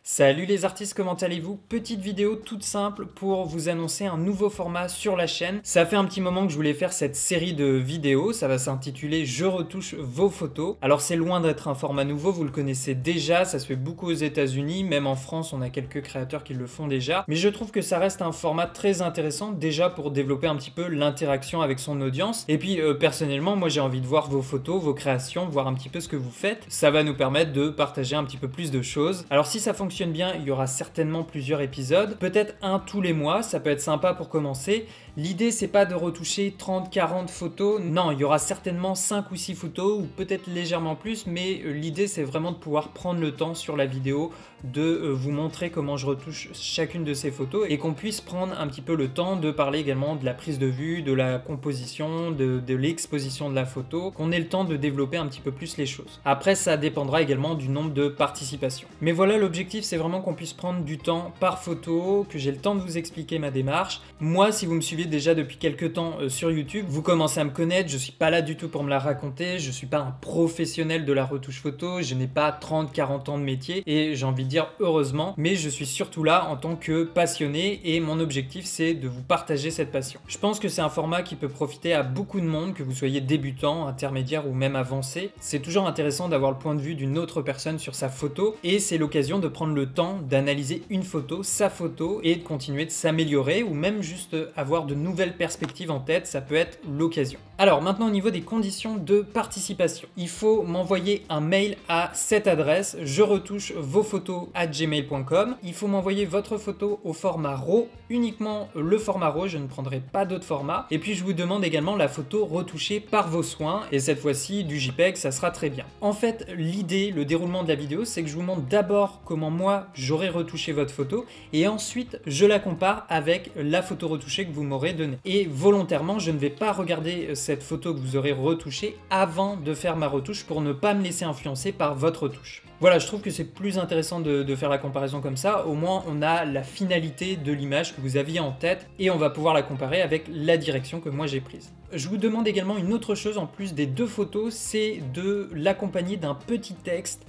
Salut les artistes, comment allez-vous? Petite vidéo toute simple pour vous annoncer un nouveau format sur la chaîne. Ça fait un petit moment que je voulais faire cette série de vidéos, ça va s'intituler Je retouche vos photos. Alors c'est loin d'être un format nouveau, vous le connaissez déjà, ça se fait beaucoup aux États-Unis, même en France on a quelques créateurs qui le font déjà. Mais je trouve que ça reste un format très intéressant déjà pour développer un petit peu l'interaction avec son audience. Et puis personnellement, moi j'ai envie de voir vos photos, vos créations, voir un petit peu ce que vous faites. Ça va nous permettre de partager un petit peu plus de choses. Alors si ça fonctionne bien, il y aura certainement plusieurs épisodes, peut-être un tous les mois, ça peut être sympa pour commencer. L'idée c'est pas de retoucher 30-40 photos, non, il y aura certainement 5 ou 6 photos ou peut-être légèrement plus, mais l'idée c'est vraiment de pouvoir prendre le temps sur la vidéo de vous montrer comment je retouche chacune de ces photos et qu'on puisse prendre un petit peu le temps de parler également de la prise de vue, de la composition, de l'exposition de la photo, qu'on ait le temps de développer un petit peu plus les choses. Après ça dépendra également du nombre de participations. Mais voilà, l'objectif c'est vraiment qu'on puisse prendre du temps par photo, que j'ai le temps de vous expliquer ma démarche. Moi, si vous me suivez déjà depuis quelques temps sur YouTube, vous commencez à me connaître, je suis pas là du tout pour me la raconter, je suis pas un professionnel de la retouche photo, je n'ai pas 30-40 ans de métier et j'ai envie de dire heureusement, mais je suis surtout là en tant que passionné et mon objectif c'est de vous partager cette passion. Je pense que c'est un format qui peut profiter à beaucoup de monde, que vous soyez débutant, intermédiaire ou même avancé. C'est toujours intéressant d'avoir le point de vue d'une autre personne sur sa photo et c'est l'occasion de prendre le temps d'analyser une photo, sa photo et de continuer de s'améliorer ou même juste avoir de nouvelles perspectives en tête, ça peut être l'occasion. Alors maintenant au niveau des conditions de participation, il faut m'envoyer un mail à cette adresse, je retouche vos photos @gmail.com. Il faut m'envoyer votre photo au format RAW, uniquement le format RAW, je ne prendrai pas d'autres formats. Et puis je vous demande également la photo retouchée par vos soins et cette fois-ci du JPEG, ça sera très bien. En fait, l'idée, le déroulement de la vidéo, c'est que je vous montre d'abord comment moi j'aurais retouché votre photo et ensuite je la compare avec la photo retouchée que vous m'aurez donnée. Et volontairement, je ne vais pas regarder cette photo que vous aurez retouchée avant de faire ma retouche pour ne pas me laisser influencer par votre retouche. Voilà, je trouve que c'est plus intéressant de faire la comparaison comme ça, au moins on a la finalité de l'image que vous aviez en tête et on va pouvoir la comparer avec la direction que moi j'ai prise. Je vous demande également une autre chose en plus des deux photos, c'est de l'accompagner d'un petit texte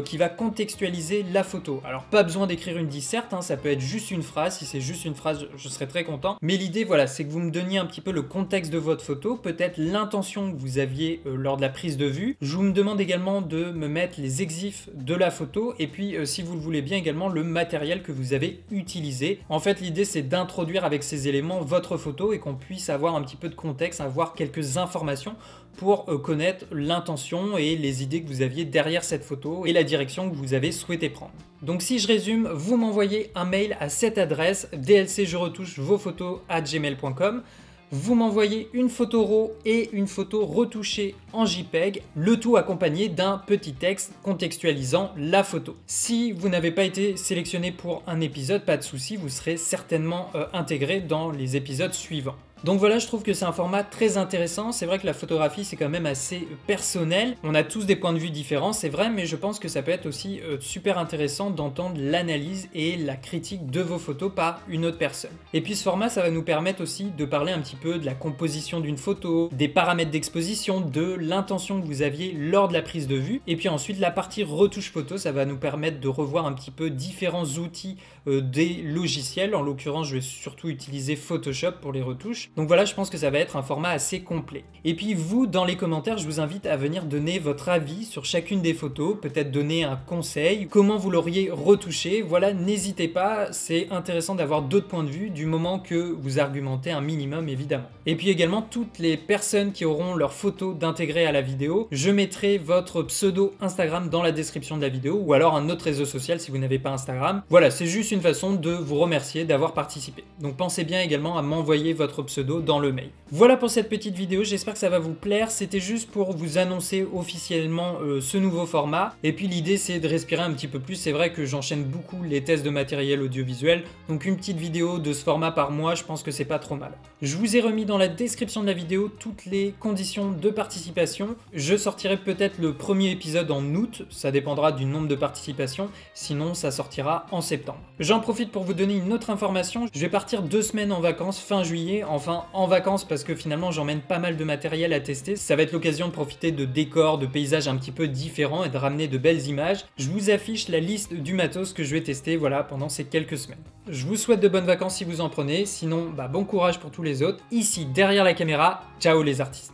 qui va contextualiser la photo. Alors pas besoin d'écrire une disserte, hein, ça peut être juste une phrase, si c'est juste une phrase je serais très content, mais l'idée voilà c'est que vous me donniez un petit peu le contexte de votre photo, peut-être l'intention que vous aviez lors de la prise de vue. Je vous demande également de me mettre les exifs de la photo et puis si vous le voulez bien également le matériel que vous avez utilisé. En fait l'idée c'est d'introduire avec ces éléments votre photo et qu'on puisse avoir un petit peu de contexte, avoir quelques informations pour connaître l'intention et les idées que vous aviez derrière cette photo et la direction que vous avez souhaité prendre. Donc si je résume, vous m'envoyez un mail à cette adresse dlcjeretouche-vos-photos@gmail.com. Vous m'envoyez une photo RAW et une photo retouchée en JPEG, le tout accompagné d'un petit texte contextualisant la photo. Si vous n'avez pas été sélectionné pour un épisode, pas de souci, vous serez certainement intégré dans les épisodes suivants. Donc voilà, je trouve que c'est un format très intéressant. C'est vrai que la photographie, c'est quand même assez personnel. On a tous des points de vue différents, c'est vrai, mais je pense que ça peut être aussi super intéressant d'entendre l'analyse et la critique de vos photos par une autre personne. Et puis ce format, ça va nous permettre aussi de parler un petit peu de la composition d'une photo, des paramètres d'exposition, de l'intention que vous aviez lors de la prise de vue. Et puis ensuite, la partie retouche photo, ça va nous permettre de revoir un petit peu différents outils des logiciels. En l'occurrence, je vais surtout utiliser Photoshop pour les retouches. Donc voilà, je pense que ça va être un format assez complet. Et puis vous, dans les commentaires, je vous invite à venir donner votre avis sur chacune des photos, peut-être donner un conseil, comment vous l'auriez retouché. Voilà, n'hésitez pas, c'est intéressant d'avoir d'autres points de vue du moment que vous argumentez un minimum évidemment. Et puis également, toutes les personnes qui auront leurs photos d'intégrer à la vidéo, je mettrai votre pseudo Instagram dans la description de la vidéo ou alors un autre réseau social si vous n'avez pas Instagram. Voilà, c'est juste une façon de vous remercier d'avoir participé. Donc pensez bien également à m'envoyer votre pseudo dans le mail. Voilà pour cette petite vidéo, j'espère que ça va vous plaire. C'était juste pour vous annoncer officiellement ce nouveau format. Et puis l'idée c'est de respirer un petit peu plus. C'est vrai que j'enchaîne beaucoup les tests de matériel audiovisuel. Donc une petite vidéo de ce format par mois, je pense que c'est pas trop mal. Je vous ai remis dans la description de la vidéo toutes les conditions de participation. Je sortirai peut-être le premier épisode en août, ça dépendra du nombre de participations. Sinon ça sortira en septembre. J'en profite pour vous donner une autre information. Je vais partir 2 semaines en vacances fin juillet. En fait, enfin en vacances, parce que finalement j'emmène pas mal de matériel à tester, ça va être l'occasion de profiter de décors, de paysages un petit peu différents et de ramener de belles images. Je vous affiche la liste du matos que je vais tester, voilà, pendant ces quelques semaines. Je vous souhaite de bonnes vacances si vous en prenez, sinon bon courage pour tous les autres. Ici derrière la caméra, ciao les artistes.